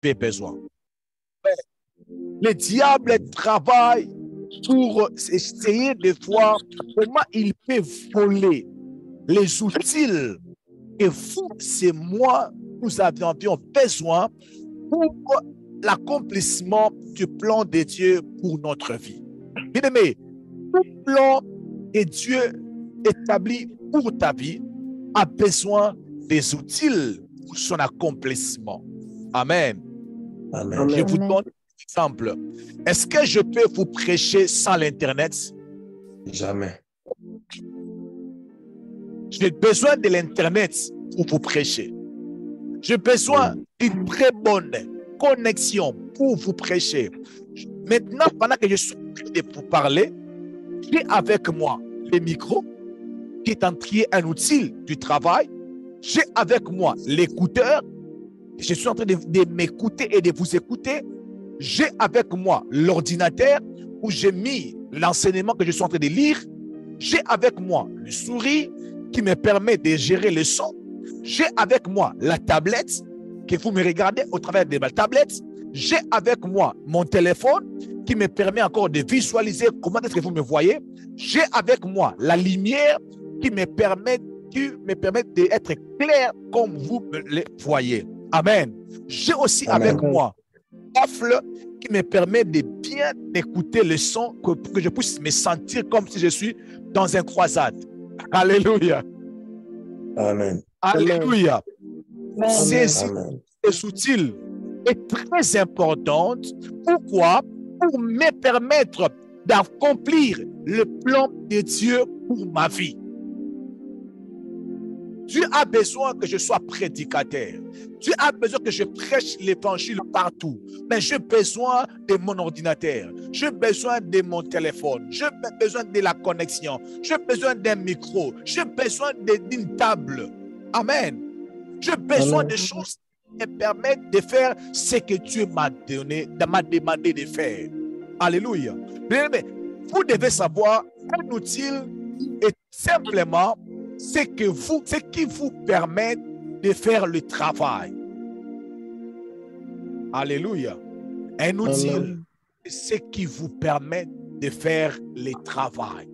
avez besoin. Le diable travaille pour essayer de voir comment il peut voler les outils que vous et moi, nous avions besoin pour l'accomplissement du plan de Dieu pour notre vie. Bien aimé, le plan que Dieu établit pour ta vie a besoin des outils pour son accomplissement. Amen. Amen. Je vous donne un exemple. Est-ce que je peux vous prêcher sans l'Internet? Jamais. J'ai besoin de l'Internet pour vous prêcher. J'ai besoin d'une très bonne connexion pour vous prêcher. Maintenant, pendant que je suis en train de vous parler, j'ai avec moi le micro qui est un outil du travail. J'ai avec moi l'écouteur. Je suis en train de m'écouter et de vous écouter. J'ai avec moi l'ordinateur où j'ai mis l'enseignement que je suis en train de lire. J'ai avec moi le souris qui me permet de gérer le son. J'ai avec moi la tablette que vous me regardez au travers de ma tablette. J'ai avec moi mon téléphone qui me permet encore de visualiser comment est-ce que vous me voyez. J'ai avec moi la lumière qui me permet d'être clair comme vous me le voyez. Amen. J'ai aussi avec moi Offle qui me permet de bien écouter le son, que je puisse me sentir comme si je suis dans un croisade. Alléluia. Amen. Alléluia. Ces outils est très importante. Pourquoi? Pour me permettre d'accomplir le plan de Dieu pour ma vie. Dieu a besoin que je sois prédicateur. Dieu a besoin que je prêche l'évangile partout. Mais j'ai besoin de mon ordinateur. J'ai besoin de mon téléphone. J'ai besoin de la connexion. J'ai besoin d'un micro. J'ai besoin d'une table. Amen. J'ai besoin de choses qui me permettent de faire ce que Dieu m'a demandé de faire. Alléluia. Mais vous devez savoir qu'un outil est simplement ce qui vous permet de faire le travail. Alléluia. Un outil, c'est ce qui vous permet de faire le travail.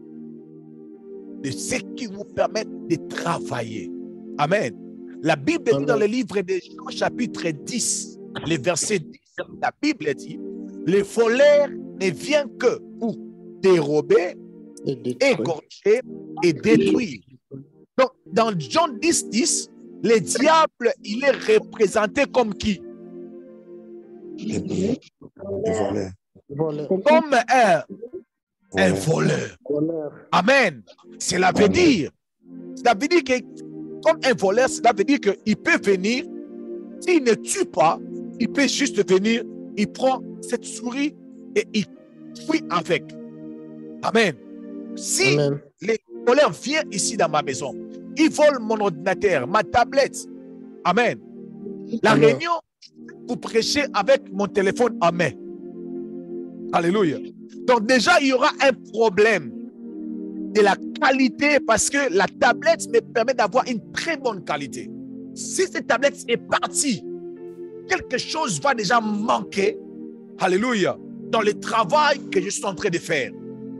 De ce qui vous permet de travailler. Amen. La Bible dit dans le livre de Jean chapitre 10, le verset 10, la Bible dit, le voleur ne vient que pour dérober, égorger et détruire. Donc, dans Jean 10, 10, le diable, il est représenté comme qui? Comme un voleur. Amen. Cela veut dire que, comme un voleur, cela veut dire qu'il peut venir, s'il ne tue pas, il peut juste venir, il prend cette souris et il fuit avec. Amen. Si le voleur vient ici dans ma maison, il vole mon ordinateur, ma tablette. Amen. La réunion, vous prêchez avec mon téléphone en main. Alléluia. Donc déjà, il y aura un problème de la qualité parce que la tablette me permet d'avoir une très bonne qualité. Si cette tablette est partie, quelque chose va déjà manquer. Alléluia. Dans le travail que je suis en train de faire.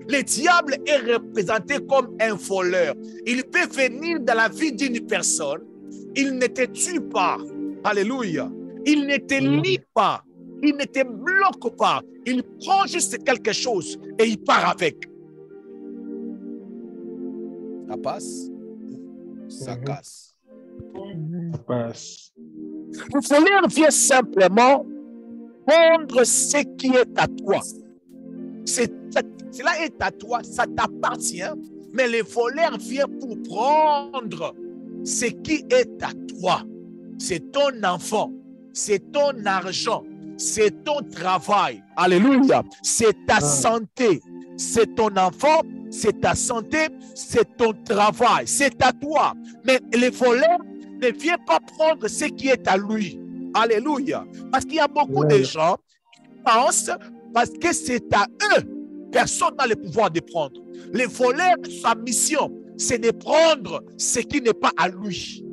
Le diable est représenté comme un voleur. Il peut venir dans la vie d'une personne. Il ne te tue pas. Alléluia. Il ne te lie pas. Il ne te bloque pas. Il prend juste quelque chose et il part avec. Ça passe? Ça casse. Ça passe. Le voleur vient simplement prendre ce qui est à toi. Cela est à toi, ça t'appartient, mais le voleur vient pour prendre ce qui est à toi. C'est ton enfant, c'est ton argent, c'est ton travail. Alléluia. C'est ta santé, c'est ton enfant, c'est ta santé, c'est ton travail, c'est à toi. Mais le voleur ne vient pas prendre ce qui est à lui. Alléluia. Parce qu'il y a beaucoup de gens qui pensent parce que c'est à eux. Personne n'a le pouvoir de prendre. Le voleur, sa mission, c'est de prendre ce qui n'est pas à lui.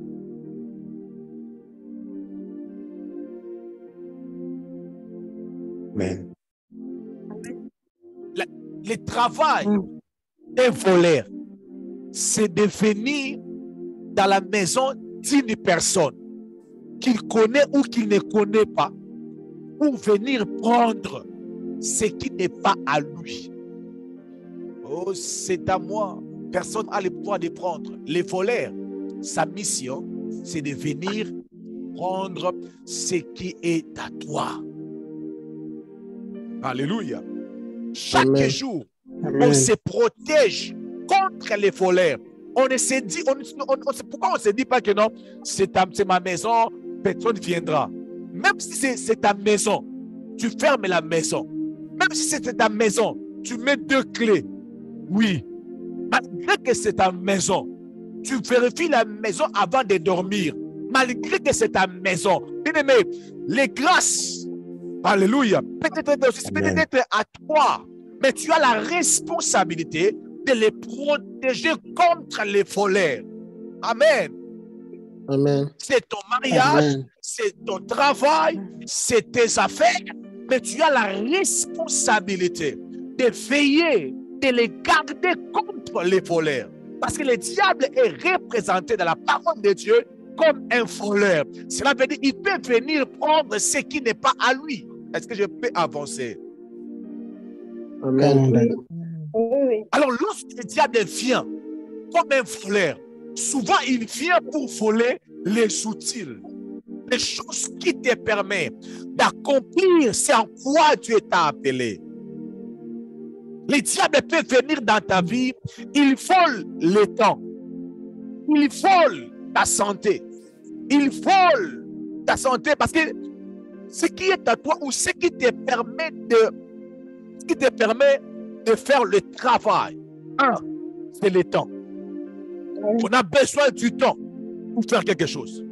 Amen. Le travail d'un voleur, c'est de venir dans la maison d'une personne qu'il connaît ou qu'il ne connaît pas, pour venir prendre ce qui n'est pas à lui. Oh, c'est à moi. Personne n'a le pouvoir de prendre. Les voleurs, sa mission, c'est de venir prendre ce qui est à toi. Alléluia. Chaque jour, on se protège contre les voleurs. On ne se dit, pourquoi on ne se dit pas que non, c'est ma maison, personne ne viendra. Même si c'est ta maison, tu fermes la maison. Même si c'est ta maison, tu mets 2 clés. Oui. Malgré que c'est ta maison, tu vérifies la maison avant de dormir. Malgré que c'est ta maison. Bien-aimé, les grâces, alléluia, peut-être à toi, mais tu as la responsabilité de les protéger contre les voleurs. Amen. Amen. C'est ton mariage, c'est ton travail, c'est tes affaires, mais tu as la responsabilité de veiller, de les garder contre les voleurs. Parce que le diable est représenté dans la parole de Dieu comme un voleur. Cela veut dire qu'il peut venir prendre ce qui n'est pas à lui. Est-ce que je peux avancer? Amen. Alors, lorsque le diable vient comme un voleur, souvent il vient pour voler les outils, les choses qui te permettent d'accomplir ce en quoi Dieu t'a appelé. Le diable peut venir dans ta vie, il vole le temps, il vole ta santé, il vole ta santé parce que ce qui est à toi ou ce qui te permet de faire le travail, c'est le temps. On a besoin du temps pour faire quelque chose.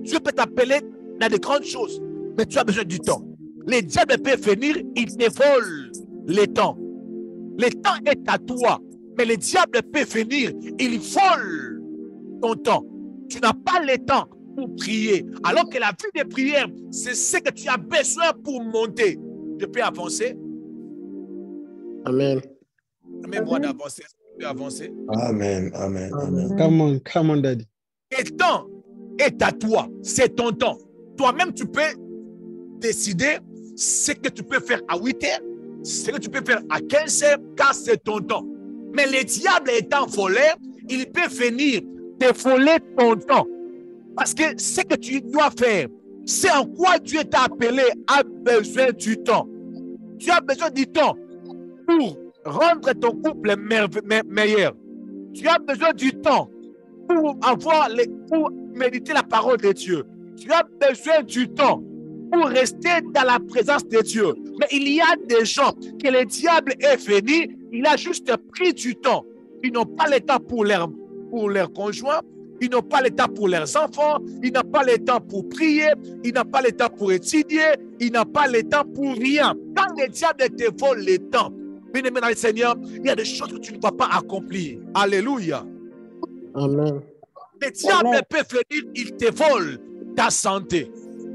Dieu peut t'appeler dans de grandes choses, mais tu as besoin du temps. Le diable peut venir, il te vole le temps. Le temps est à toi, mais le diable peut venir, il vole ton temps. Tu n'as pas le temps pour prier, alors que la vie de prière, c'est ce que tu as besoin pour monter. Je peux avancer? Amen. Amen-moi d'avancer. Je peux avancer? Amen. Amen. Amen. Come on, Daddy. Le temps est à toi, c'est ton temps. Toi-même, tu peux décider ce que tu peux faire à 8 heures, ce que tu peux faire à 15 heures, car c'est ton temps. Mais le diable étant voleur, il peut venir te voler ton temps. Parce que ce que tu dois faire, c'est en quoi Dieu t'a appelé, a besoin du temps. Tu as besoin du temps pour rendre ton couple meilleur. Tu as besoin du temps pour méditer la parole de Dieu. Tu as besoin du temps pour rester dans la présence de Dieu. Mais il y a des gens que le diable est venu, il a juste pris du temps. Ils n'ont pas le temps pour leurs conjoints, ils n'ont pas le temps pour leurs enfants, ils n'ont pas le temps pour prier, ils n'ont pas le temps pour étudier, ils n'ont pas le temps pour rien. Quand le diable te vole le temps, bien-aimé dans le Seigneur, il y a des choses que tu ne vas pas accomplir. Alléluia. Amen. Le diable peut venir, il te vole ta santé.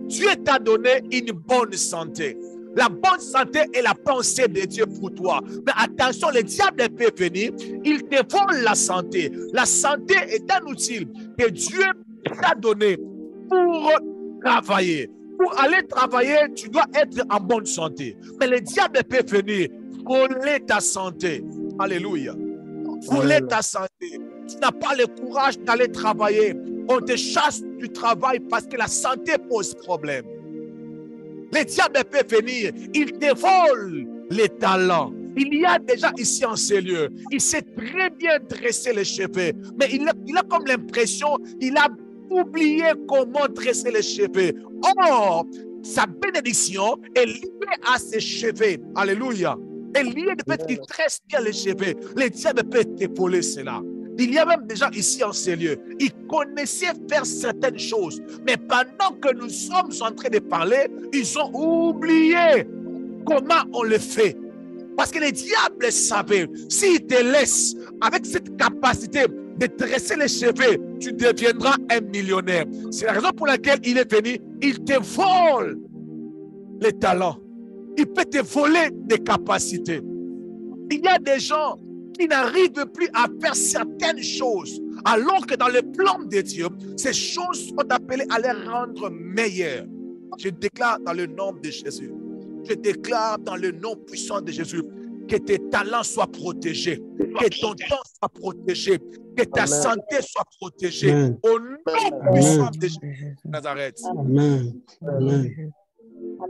Dieu t'a donné une bonne santé. La bonne santé est la pensée de Dieu pour toi. Mais attention, le diable peut venir, il te vole la santé. La santé est un outil que Dieu t'a donné pour travailler. Pour aller travailler, tu dois être en bonne santé. Mais le diable peut venir voler ta santé. Alléluia. Voler ta santé. Tu n'as pas le courage d'aller travailler. On te chasse du travail parce que la santé pose problème. Le diable peut venir, il te vole les talents. Il y a déjà ici en ces lieux, il sait très bien dresser les cheveux, mais il a comme l'impression, il a oublié comment dresser les cheveux. Or, sa bénédiction est liée à ses cheveux. Alléluia. Elle est liée du fait qu'il tresse bien les cheveux. Le diable peut te voler cela. Il y a même des gens ici en ces lieux. Ils connaissaient faire certaines choses. Mais pendant que nous sommes en train de parler, ils ont oublié comment on le fait. Parce que le diable savait, s'il te laisse avec cette capacité de tresser les cheveux, tu deviendras un millionnaire. C'est la raison pour laquelle il est venu. Il te vole les talents. il peut te voler des capacités. Il y a des gens qui n'arrivent plus à faire certaines choses, alors que dans le plan de Dieu, ces choses sont appelées à les rendre meilleures. Je déclare dans le nom de Jésus, je déclare dans le nom puissant de Jésus, que tes talents soient protégés, que ton temps soit protégé, que ta santé soit protégée. Au nom puissant de Jésus de Nazareth.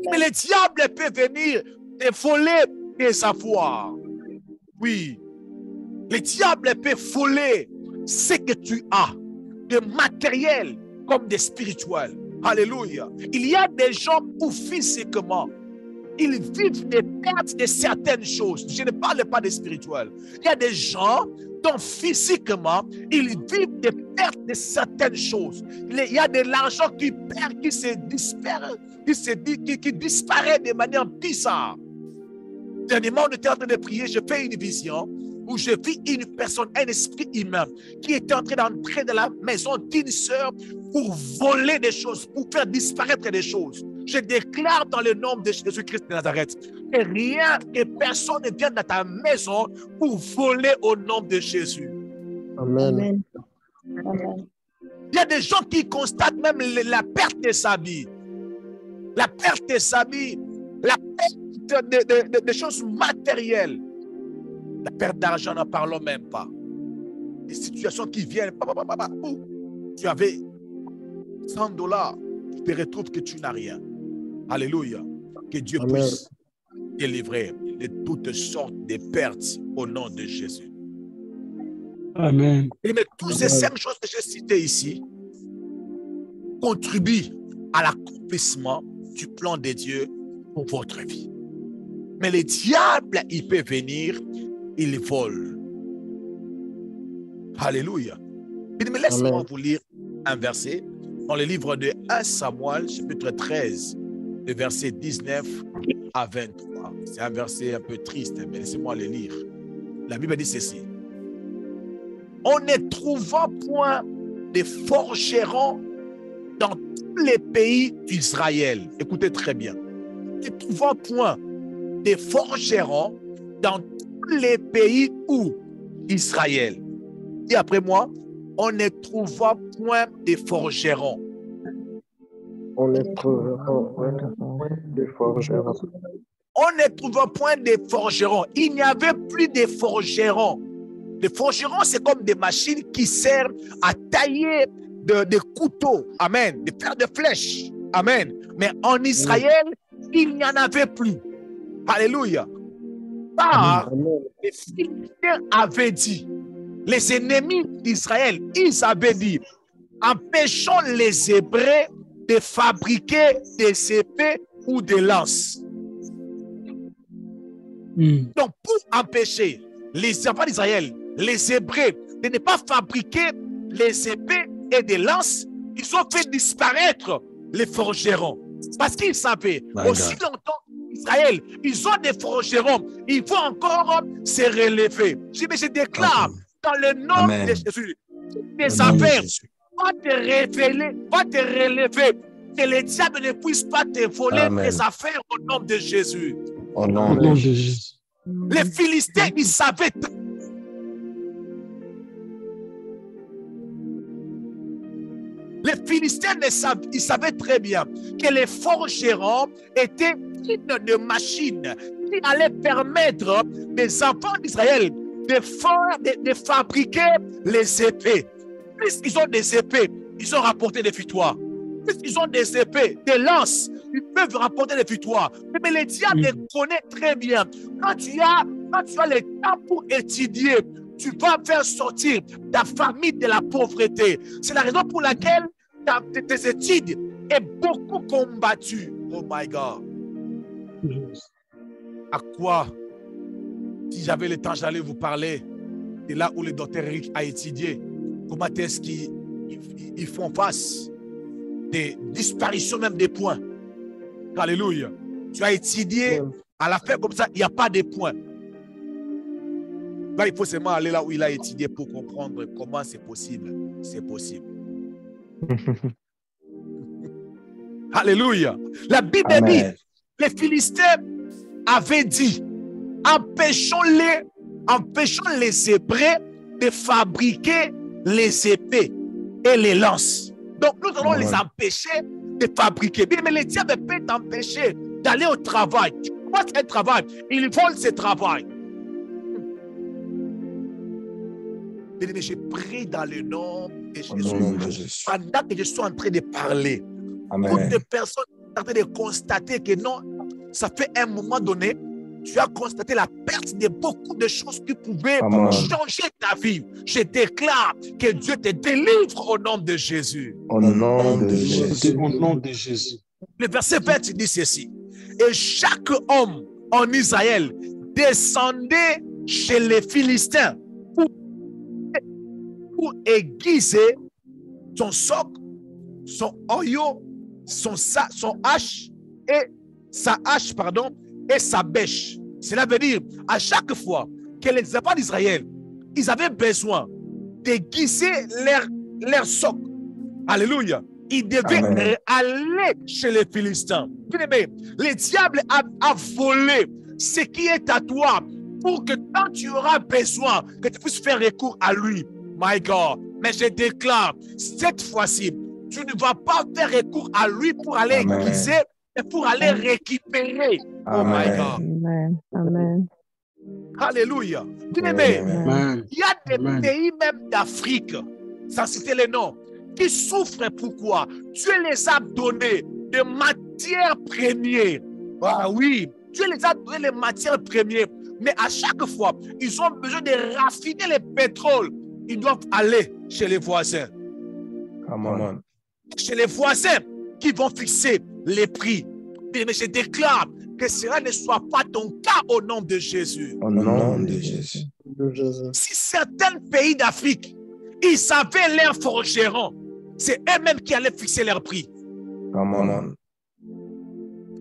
Mais le diable peut venir te voler tes avoirs. Oui, le diable peut voler ce que tu as, de matériel comme de spirituel. Alléluia. Il y a des gens où physiquement, ils vivent des pertes de certaines choses. Je ne parle pas de spirituel. Il y a des gens dont physiquement, ils vivent des pertes de certaines choses. Il y a de l'argent qui perd, qui se disparaît, qui disparaît de manière bizarre. Dernièrement, on était en train de prier, je fais une vision où je vis une personne, un esprit humain qui était en train d'entrer dans la maison d'une sœur pour voler des choses, pour faire disparaître des choses. Je déclare dans le nom de Jésus-Christ de Nazareth que rien, que personne ne vienne dans ta maison pour voler au nom de Jésus. Amen. Amen. Il y a des gens qui constatent même la perte de sa vie. La perte de sa vie, la perte de choses matérielles. La perte d'argent, n'en parlons même pas. Des situations qui viennent, tu avais $100, tu te retrouves que tu n'as rien. Alléluia. Que Dieu puisse délivrer de toutes sortes de pertes au nom de Jésus. Amen. Et mais toutes ces 5 choses que j'ai citées ici contribuent à l'accomplissement du plan de Dieu pour votre vie. Mais le diable, il peut venir, il vole. Alléluia. Mais laissez-moi vous lire un verset dans le livre de 1 Samuel, chapitre 13, le verset 19 à 23. C'est un verset un peu triste, mais laissez-moi le lire. La Bible dit ceci. On ne trouvant point de forgerons dans tous les pays d'Israël. Écoutez très bien. On ne trouvant point de forgerons dans tous les pays où Israël. Et après moi, on ne trouvant point de forgerons. On ne trouvera point de forgerons. On ne trouvant point de forgerons. Il n'y avait plus de forgerons. Les forgerons, c'est comme des machines qui servent à tailler des couteaux. Amen. De faire des flèches. Amen. Mais en Israël, il n'y en avait plus. Alléluia. Car les Philistins avaient dit, les ennemis d'Israël, ils avaient dit, empêchons les Hébreux de fabriquer des épées ou des lances. Donc, pour empêcher les enfants d'Israël, les Hébreux, de ne pas fabriquer les épées et des lances, ils ont fait disparaître les forgerons. Parce qu'ils savaient, aussi longtemps Israël, ils ont des forgerons, ils vont encore se relever. Je déclare dans le nom de Jésus, tes affaires va te révéler, va te relever, que le diable ne puisse pas te voler tes affaires au nom de Jésus. Au nom de Jésus. Les Philistins, ils savaient. Les Philistins, ils savaient très bien que les forgerons étaient dignes de machines qui allaient permettre des enfants d'Israël de fabriquer les épées. Puisqu'ils ont des épées, ils ont rapporté des victoires. Puisqu'ils ont des épées, des lances, ils peuvent rapporter des victoires. Mais le diable connaît très bien. Quand tu as le temps pour étudier, tu vas faire sortir ta famille de la pauvreté. C'est la raison pour laquelle tes études sont beaucoup combattues. Oh my God. À quoi, si j'avais le temps, j'allais vous parler de là où le docteur Eric a étudié. Comment est-ce qu'ils font face des disparitions même des points. Alléluia. Tu as étudié, à la fin comme ça, il n'y a pas de points. Là, il faut seulement aller là où il a étudié pour comprendre comment c'est possible. C'est possible. Alléluia. La Bible dit, les Philistins, avait dit, empêchons les Hébreux de fabriquer les épées et les lances. Donc nous allons les empêcher de fabriquer. Mais les diables peuvent t'empêcher d'aller au travail. Tu commences un travail, ils volent ce travail. Mais je prie dans le nom de Jésus. Pendant que je suis en train de parler, toutes les personnes sont en train de constater que non, ça fait un moment donné, tu as constaté la perte de beaucoup de choses qui pouvaient changer ta vie. Je déclare que Dieu te délivre au nom de Jésus. Au nom de Jésus. Au nom de Jésus. Le verset 20 dit ceci. Et chaque homme en Israël descendait chez les Philistins pour aiguiser son soc, son oyo, son hache et sa hache, et sa bêche. Cela veut dire, à chaque fois que les enfants d'Israël, ils avaient besoin d'aiguiser leur soc, alléluia, ils devaient aller chez les Philistins. Bien-aimé, le diable a volé ce qui est à toi pour que quand tu auras besoin, que tu puisses faire recours à lui. My God, mais je déclare, cette fois-ci, tu ne vas pas faire recours à lui pour aller aiguiser, mais pour aller récupérer. Oh my God. Amen. Amen. Alléluia. Bien-aimé, il y a des pays même d'Afrique, sans citer les noms, qui souffrent. Pourquoi? Dieu les a donnés des matières premières. Ah oui, Dieu les a donné les matières premières. Mais à chaque fois, ils ont besoin de raffiner le pétrole. Ils doivent aller chez les voisins. Chez les voisins qui vont fixer les prix. Mais je déclare que cela ne soit pas ton cas au nom de Jésus. Au nom de Jésus. Si certains pays d'Afrique, ils savaient leurs forgerons, c'est eux-mêmes qui allaient fixer leurs prix.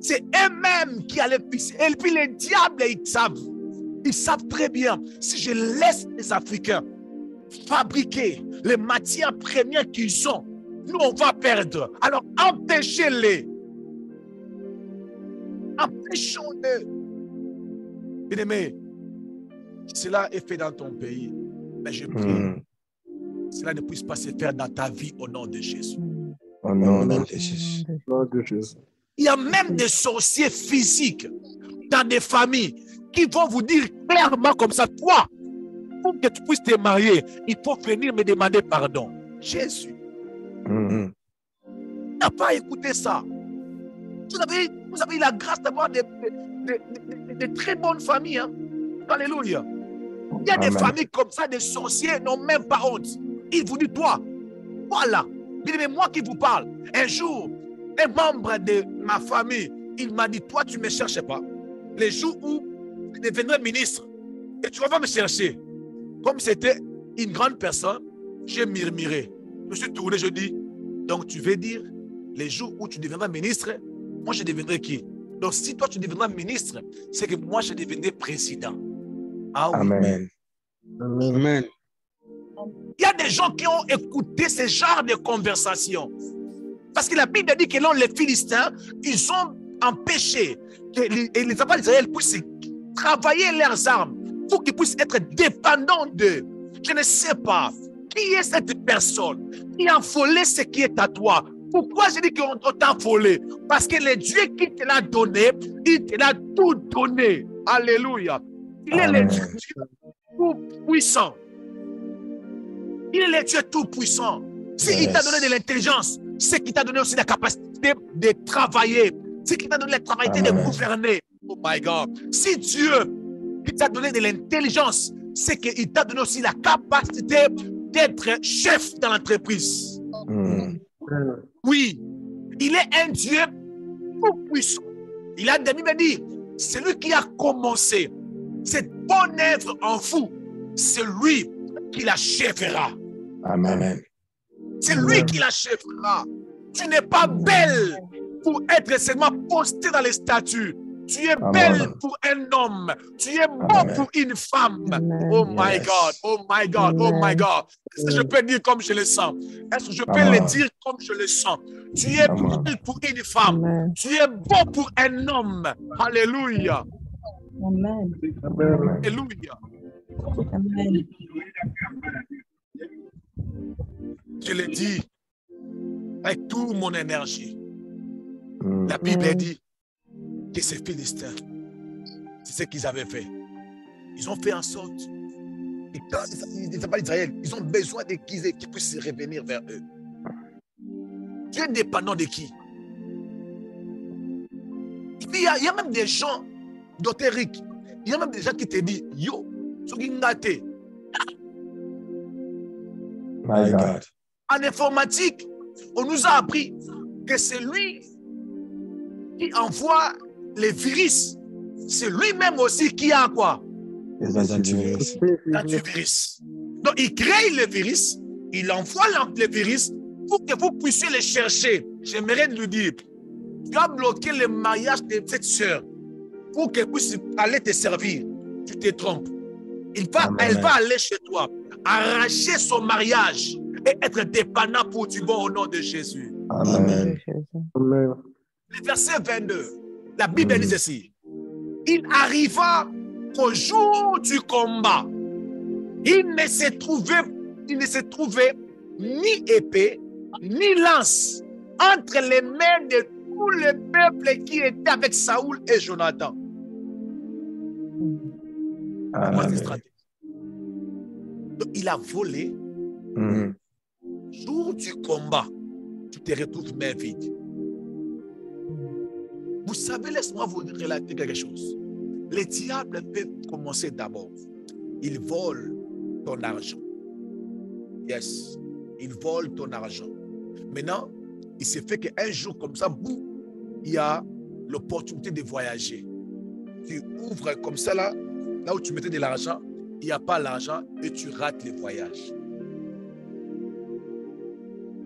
C'est eux-mêmes qui allaient fixer. Et puis les diables, ils savent très bien, si je laisse les Africains fabriquer les matières premières qu'ils ont, nous on va perdre. Alors empêchez-les. Empêchons-les. Bien-aimé, cela est fait dans ton pays, mais je prie, cela ne puisse pas se faire dans ta vie au nom de Jésus. Au nom de Jésus. Il y a même des sorciers physiques dans des familles qui vont vous dire clairement comme ça, toi, pour que tu puisses te marier, il faut venir me demander pardon. Jésus. N'a pas écouté ça. Vous avez eu la grâce d'avoir de très bonnes familles. Hein? Alléluia. Il y a des familles comme ça, des sorciers n'ont même pas honte. Ils vous disent, toi, voilà. Mais moi qui vous parle, un jour, un membre de ma famille, il m'a dit, toi, tu ne me cherches pas. Les jours où je deviendrai ministre, et tu vas pas me chercher. Comme c'était une grande personne, j'ai murmuré. Je me suis tourné, je dis, donc tu veux dire, les jours où tu deviendras ministre, moi je deviendrai qui? Donc si toi tu deviendras ministre, c'est que moi je deviendrai président. Ah oui. Amen. Amen. Il y a des gens qui ont écouté ce genre de conversation. Parce que la Bible dit que non, les Philistins, ils ont empêché que les enfants d'Israël puissent travailler leurs armes pour qu'ils puissent être dépendants d'eux. Je ne sais pas qui est cette personne qui a volé ce qui est à toi. Pourquoi je dis qu'on t'a volé? Parce que le Dieu qui te l'a donné, il te l'a tout donné. Alléluia. Il est le Dieu tout puissant. Il est le Dieu tout puissant. S'il t'a donné de l'intelligence, c'est qu'il t'a donné aussi la capacité de travailler. C'est qu'il t'a donné la capacité de gouverner. Oh my God. Si Dieu t'a donné de l'intelligence, c'est qu'il t'a donné aussi la capacité d'être chef dans l'entreprise. Oui, il est un Dieu tout puissant. Il a dit, c'est lui qui a commencé cette bonne œuvre en vous. C'est lui qui l'achèvera. Amen. C'est lui qui l'achèvera. Tu n'es pas belle pour être seulement postée dans les statuts. Tu es belle pour un homme. Tu es beau pour une femme. Oh my God, oh my God, oh my God. Est-ce que je peux dire comme je le sens? Est-ce que je peux le dire comme je le sens? Tu es belle pour une femme. Tu es beau pour un homme. Alléluia. Amen. Alléluia. Amen. Je le dis avec toute mon énergie. La Bible a dit que ces Philistins, c'est ce qu'ils avaient fait. Ils ont fait en sorte, et quand ils n'ont pas d'Israël, ils ont besoin de qui puissent revenir vers eux. Tu es dépendant de qui? Et puis il y a même des gens, Dr. Rick, il y a même des gens qui te disent, yo, ce qui ngate. My God. En informatique, on nous a appris que c'est lui qui envoie les virus. C'est lui-même aussi qui a quoi? Les antivirus. L'antivirus. Donc, il crée le virus, il envoie le virus pour que vous puissiez le chercher. J'aimerais lui dire, tu as bloqué le mariage de cette sœur pour qu'elle puisse aller te servir. Tu te trompes. Elle va aller chez toi, arracher son mariage et être dépendant pour du bon au nom de Jésus. Amen. Amen. Le verset 22, la Bible dit ceci. Il arriva qu'au jour du combat, il ne se trouvait ni épée, ni lance entre les mains de tout le peuple qui était avec Saoul et Jonathan. Donc, il a volé. Jour du combat, tu te retrouves main vide. Vous savez, laisse-moi vous relater quelque chose. Les diables peuvent commencer d'abord. Ils volent ton argent. Yes, ils volent ton argent. Maintenant, il se fait qu'un jour comme ça, boum, il y a l'opportunité de voyager. Tu ouvres comme ça là où tu mettais de l'argent, il n'y a pas l'argent et tu rates le voyage.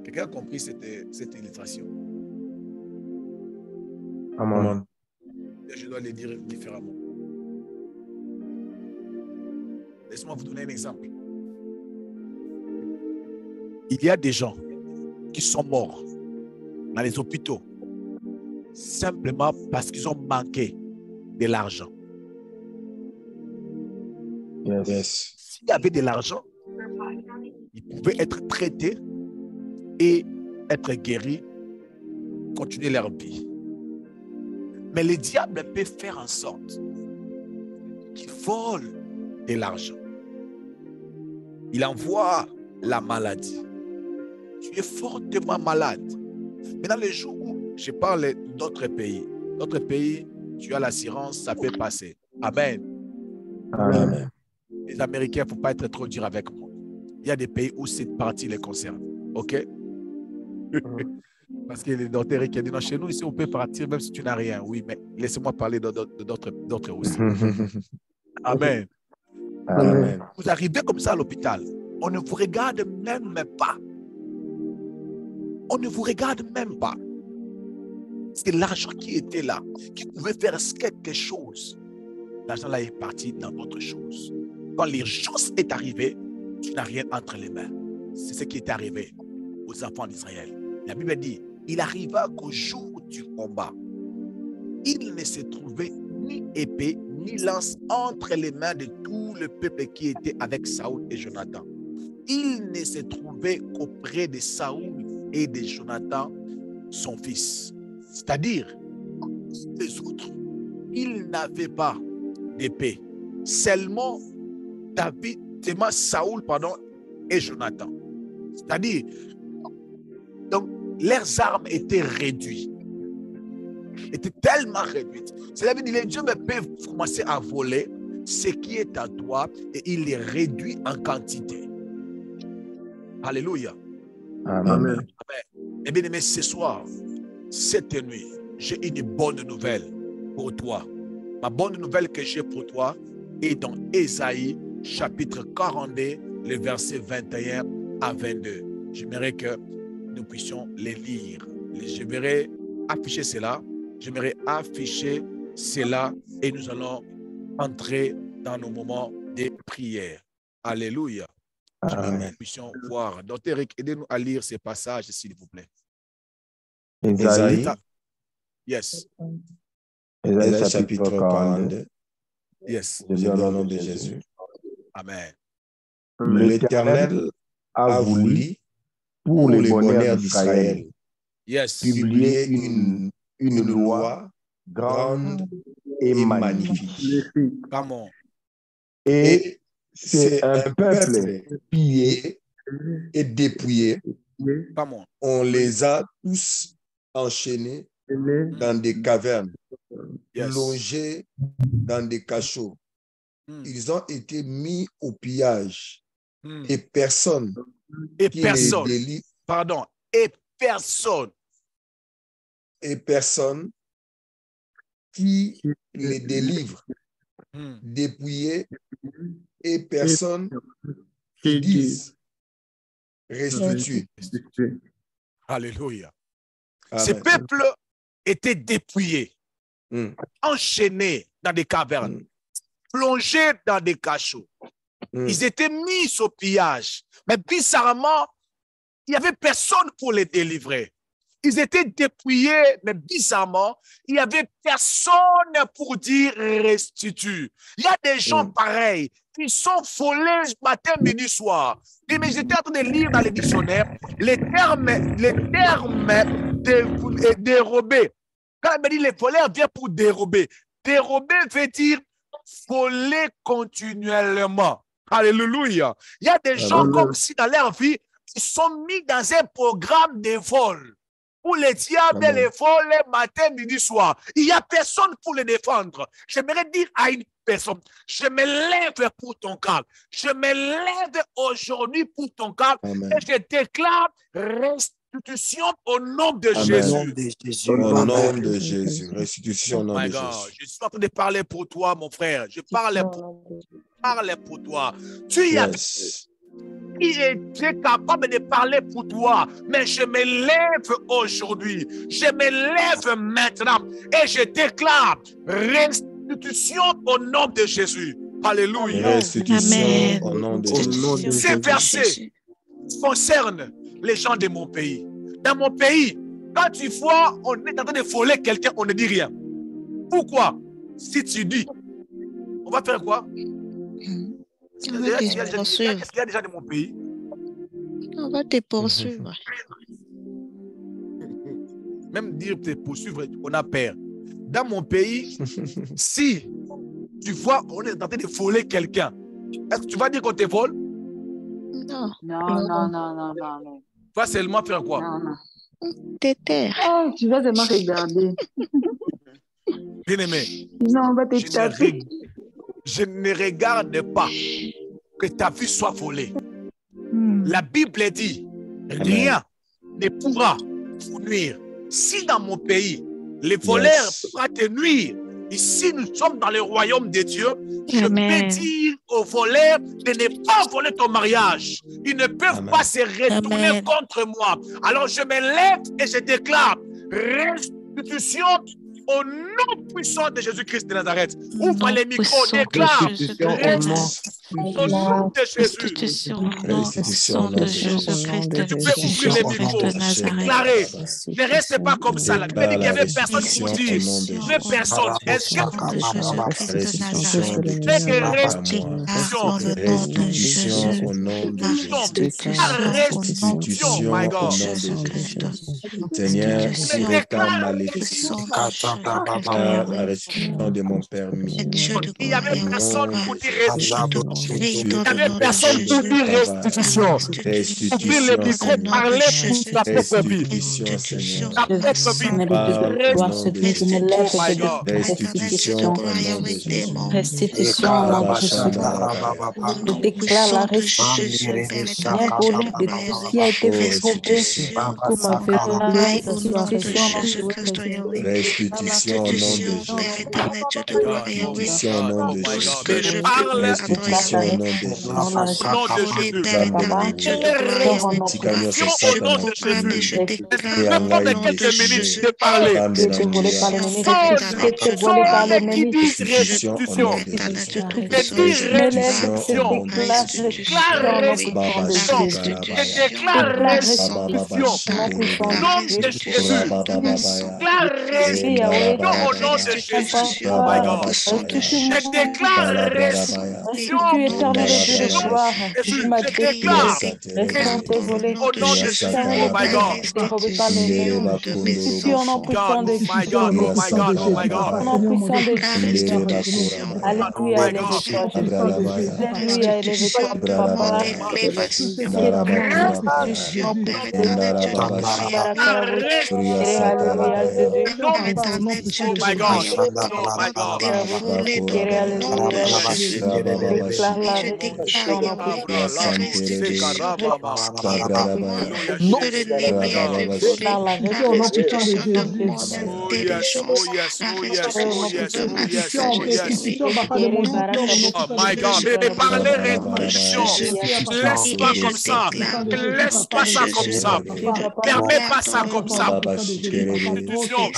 Quelqu'un a compris cette illustration? Amen. Je dois le dire différemment. Laisse-moi vous donner un exemple. Il y a des gens qui sont morts dans les hôpitaux simplement parce qu'ils ont manqué de l'argent. Yes. S'il y avait de l'argent, ils pouvaient être traités et être guéris, continuer leur vie. Mais le diable peut faire en sorte qu'il vole de l'argent. Il envoie la maladie. Tu es fortement malade. Mais dans les jours où je parle d'autres pays, tu as l'assurance, ça peut passer. Amen. Amen. Les Américains, il ne faut pas être trop dur avec moi. Il y a des pays où cette partie les concerne. OK? Parce que les docteurs qui disent non, chez nous, ici, on peut partir même si tu n'as rien. Oui, mais laissez-moi parler d'autres aussi. Amen. Amen. Vous arrivez comme ça à l'hôpital. On ne vous regarde même pas. On ne vous regarde même pas. C'est l'argent qui était là, qui pouvait faire quelque chose. L'argent là est parti dans d'autres choses. Quand l'urgence est arrivée, tu n'as rien entre les mains. C'est ce qui est arrivé aux enfants d'Israël. La Bible dit, il arriva qu'au jour du combat, il ne se trouvait ni épée, ni lance entre les mains de tout le peuple qui était avec Saoul et Jonathan. Il ne se trouvait qu'auprès de Saoul et de Jonathan, son fils. C'est-à-dire, les autres, ils n'avaient pas d'épée. Seulement Saoul et Jonathan. C'est-à-dire, donc, leurs armes étaient réduites. Étaient tellement réduites. C'est-à-dire que les dieux peuvent commencer à voler ce qui est à toi et il les réduit en quantité. Alléluia. Amen. Amen. Eh bien, mais ce soir, cette nuit, j'ai une bonne nouvelle pour toi. Ma bonne nouvelle que j'ai pour toi est dans Ésaïe, chapitre 42, le verset 21 à 22. J'aimerais que nous puissions les lire. J'aimerais afficher cela. J'aimerais afficher cela et nous allons entrer dans nos moments de prière. Alléluia. J'aimerais que nous puissions voir. Docteur Eric, aidez-nous à lire ces passages, s'il vous plaît. Ésaïe. Yes. Ésaïe chapitre 42, Yes. Je dis au nom de Jésus. Amen. L'Éternel a voulu, pour le bonheur d'Israël, Yes. publier une loi grande et magnifique. Come on. Et c'est un peuple pillé et dépouillé. Come on. On les a tous enchaînés dans des cavernes, Yes. plongés dans des cachots. Ils ont été mis au pillage et personne Et qui personne. les délivre. Pardon. Et personne. Et personne qui les délivre, dépouillés, et personne qui dise restituer. Alléluia. Amen. Ces peuples étaient dépouillés, enchaînés dans des cavernes, plongés dans des cachots. Ils étaient mis au pillage. Mais bizarrement, il n'y avait personne pour les délivrer. Ils étaient dépouillés, mais bizarrement, il n'y avait personne pour dire restitue. Il y a des gens pareils qui sont volés matin, midi, soir. Et mais j'étais en train de lire dans les dictionnaires les termes dérober. Quand il me dit les voleurs viennent pour dérober. Dérober veut dire voler continuellement. Alléluia. Il y a des gens comme si dans leur vie, ils sont mis dans un programme de vol. Où les diables les volent matin, midi, soir. Il n'y a personne pour les défendre. J'aimerais dire à une personne, je me lève pour ton calme. Je me lève aujourd'hui pour ton calme. Amen. Et je déclare restitution au nom de Amen. Jésus. Au nom de Jésus. Restitution au nom de My God, Jésus. je suis en train de parler pour toi, mon frère. Je parle pour toi. Tu y as il était capable de parler pour toi, mais je me lève aujourd'hui, je me lève maintenant et je déclare restitution au nom de Jésus. Alléluia. Restitution au nom de Jésus. Ces versets concernent les gens de mon pays. Dans mon pays, quand tu vois, on est en train de voler quelqu'un, on ne dit rien. Pourquoi? Si tu dis, on va faire quoi? Qu'est-ce qu'il y a déjà de mon pays? On va te poursuivre. Même dire te poursuivre, on a peur. Dans mon pays, si tu vois, on est en train de voler quelqu'un, est-ce que tu vas dire qu'on te vole? Non. Non. Tu vas seulement faire quoi? Non. Te taire. Oh, tu vas seulement regarder. Bien-aimé, Non, on va te taper. je ne regarde pas que ta vie soit volée. La Bible dit, rien ne pourra vous nuire. Si dans mon pays, les voleurs pourront te nuire, ici nous sommes dans le royaume de Dieu, je peux dire aux voleurs de ne pas voler ton mariage. Ils ne peuvent pas se retourner contre moi. Alors je me lève et je déclare restitution au nom puissant de Jésus-Christ de Nazareth. Ouvre les micros, déclare au nom de Jésus. Restitution au nom puissant de Jésus-Christ de Tu peux ouvrir les micros, déclarer. Ne reste pas comme ça. La Bible dit qu'il n'y avait personne pour dire. Mais personne. Est-ce que Restitution au nom de Jésus. Restitution au nom de Jésus. Seigneur, si réclame ma restitution de mon permis. Il n'y avait personne pour dire restitution. Il n'y avait personne pour dire restitution. Ouvrir le micro, parler pour ta propre vie. Ta propre vie. Oh my God. Restitution au nom de Jésus. Restitution au nom de Jésus. Je déclare la restitution de qui a été volé pour ma vie. Restitution au nom de Jésus. Restitution au nom de Jésus. Je parle bénédiction au nom de Jésus. Au nom de Jésus. Même pendant quelques minutes de parler. Sont les qui disent restitution. Je déclare restitution au nom de Jésus. Je déclare restitution au nom de Jésus. Oh my God. Oh my God. Oh my God. My God, mais parler restitution, laisse pas comme ça, laisse pas ça comme ça, permets pas ça comme ça. Restitution.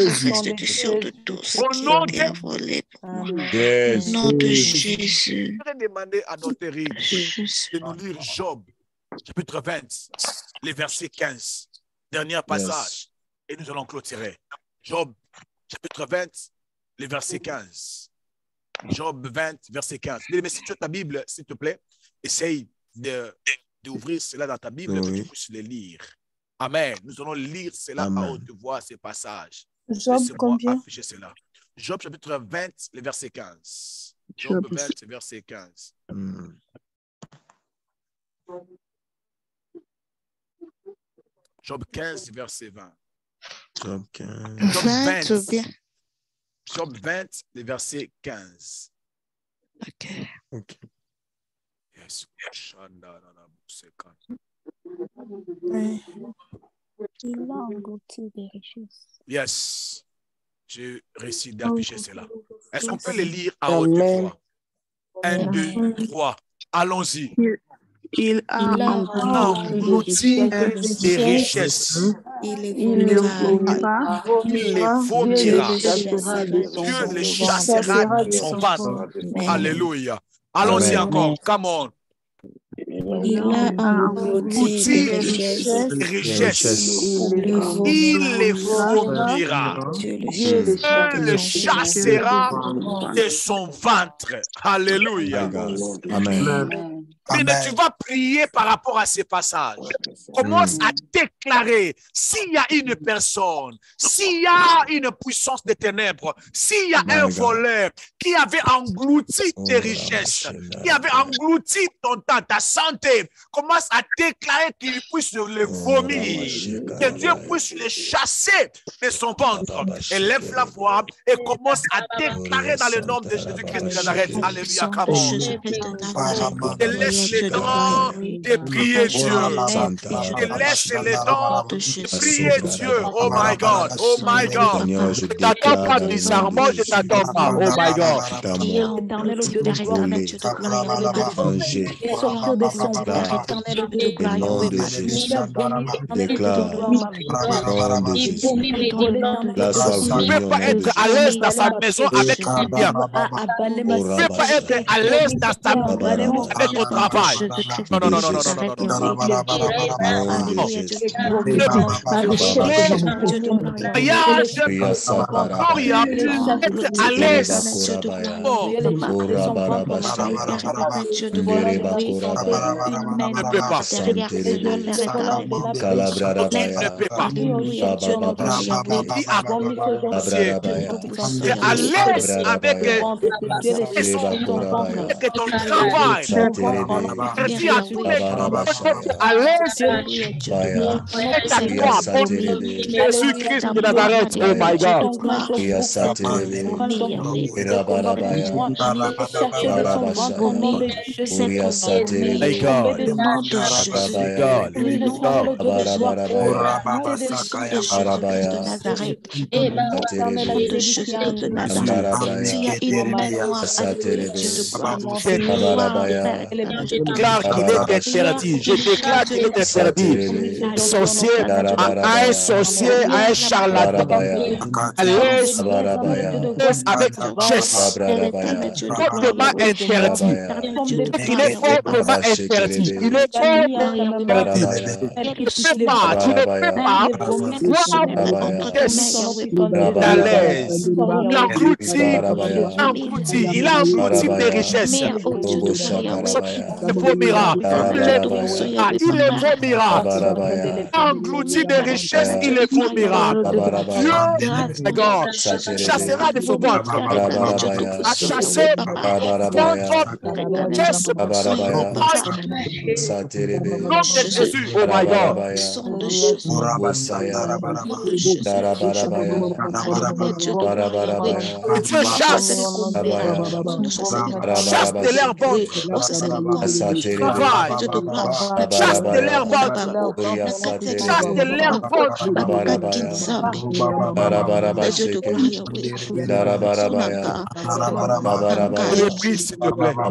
Restitution de tout ce qui a été volé pour moi. Au nom de Jésus. Je vais demander à notre rive de nous lire Job, chapitre 20, les versets 15. Dernier passage. Et nous allons clôturer. Job, chapitre 20, les versets 15. Job 20, verset 15. Mais si tu as ta Bible, s'il te plaît, essaye d'ouvrir cela dans ta Bible que tu puisses le lire. Amen. Nous allons lire cela à haute voix, ces passages. Job combien? Afficher cela. Job chapitre 20, le verset 15. Job 20, verset 15. Job 15, verset 20. Job 15. Job 20, le verset 15. OK. Yes. Il a englouti des richesses. Yes. Je récite d'afficher cela. Est-ce qu'on peut les lire à haute voix? 1, 2, 3. Allons-y. Il a englouti des richesses. Il les vomira. Dieu les chassera de son ventre. Alléluia. Allons-y encore. Come on. Il a englouti des richesses. Il les vomira. Dieu le chassera de son ventre. Alléluia. Amen. Mais tu vas prier par rapport à ces passages. Commence à déclarer s'il y a une personne, s'il y a une puissance des ténèbres, s'il y a un voleur qui avait englouti tes richesses, qui avait englouti ton temps, ta santé, commence à déclarer qu'il puisse le vomir, que Dieu puisse le chasser de son ventre. Élève la voix et commence à déclarer dans le nom de Jésus-Christ de Nazareth. Alléluia. Laisse les dents de prier Dieu. Laisse les dents de prier Dieu. Oh my God. Oh my God. Je t'attends pas bizarrement, je t'attends pas. Oh my God. Éternel, Dieu de l'éternel, Dieu de gloire, sortir de son Père, éternel, Dieu de gloire, ne peut pas être à l'aise dans sa maison avec qui vient. Ne peut pas être à l'aise dans sa maison avec ton travail. travail. Non, non, non, non, non, non, non, non, non. Mariage, à l'aise. Ne peut pas. Tu es à l'aise avec ton travail. Tu à l'aise avec ta croix. Jésus-Christ de Nazareth, oh my God. Déclare qu'il est interdit. Je déclare qu'il est interdit. Sorcier, un sorcier, un charlatan. À l'aise avec Jésus. Complètement interdit. Il est complètement interdit. Il est complètement interdit. Tu ne peux pas à l'aise. Il a englouti des richesses. Il vomira. Il les vomira. Englouti des richesses, il les vomira. Dieu, d'accord, chassera de son ventre. A chassé nom de Jésus, oh my God. Dieu chasse de leur ventre. Travail. Chasse de leur ventre. Chasse de leur ventre. Je prie, s'il te plaît. Oh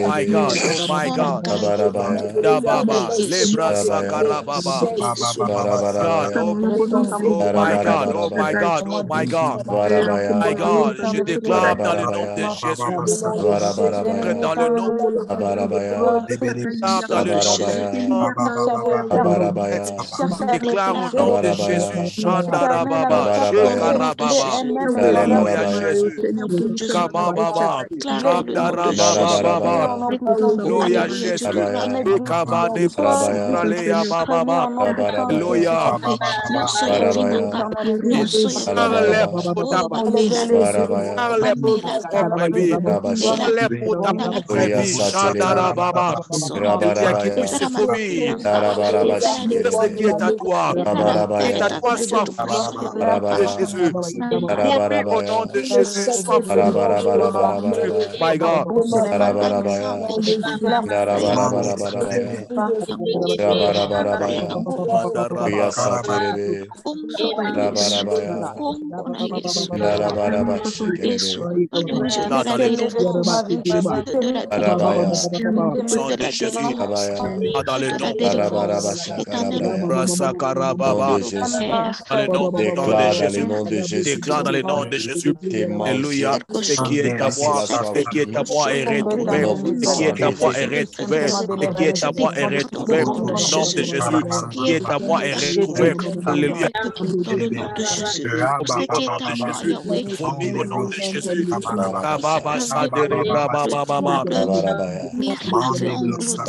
my God, oh my God. Dababa, Lebra Sakarababa. Oh my God, oh my God, oh my God. My God, je déclare dans le nom de Jésus. Que dans le nom déclare au nom de Jésus. Shandarababa, Shekarababa. Alléluia, Jésus. Kamababa, Shandarababa. Alléluia, Jésus. Kabade Praléa Baba. Alléluia. Ce qui est à toi, soit Jésus. Au nom de Jésus, soit my God. Dans le nom de Jésus. Déclare dans le nom de Jésus. Alléluia. Ce qui est à moi, ce qui est à moi est retrouvé. Ce qui est à moi est retrouvé. Ce qui est à moi est retrouvé. Au nom de Jésus. Ce qui est à moi est retrouvé. Alléluia. Au nom de Jésus.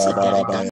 Baba,